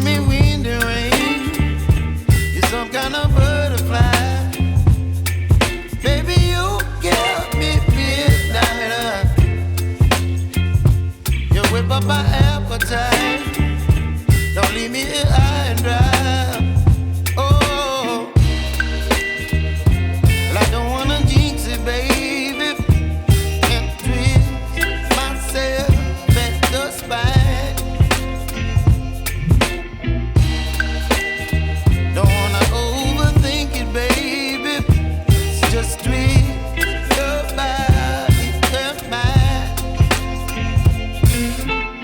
giving me wind and rain. You're some kind of butterfly. Baby, you give me midnight. You whip up my appetite. Don't leave me here high and dry. Oh, well, I don't wanna jinx it, baby, and twist myself at the spine. Don't wanna overthink it, baby. It's just twist your body and mine.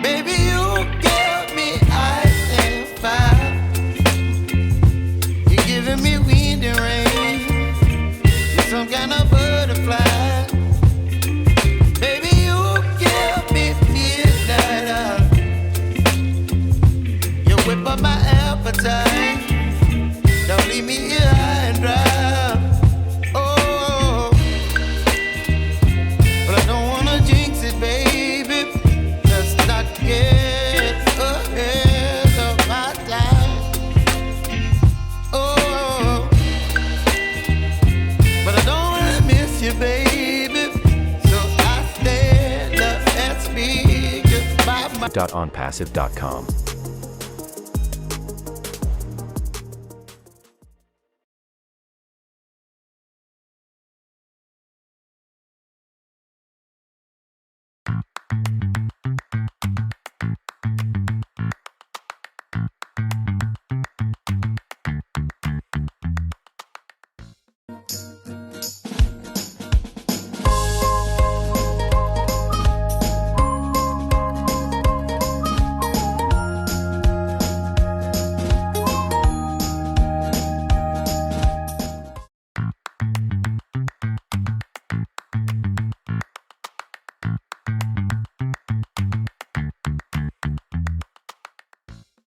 Baby, you give me ice and fire. You're giving me wind and rain. You're some kind of butterfly. Baby, you give me midnight. You whip up my appetite. Don't leave me here high and dry. Oh, but I don't wanna jinx it, baby. Let's not get ahead of my time. Oh, but I don't wanna miss you, baby. So I stand up and speak just by my ONPASSIVE.com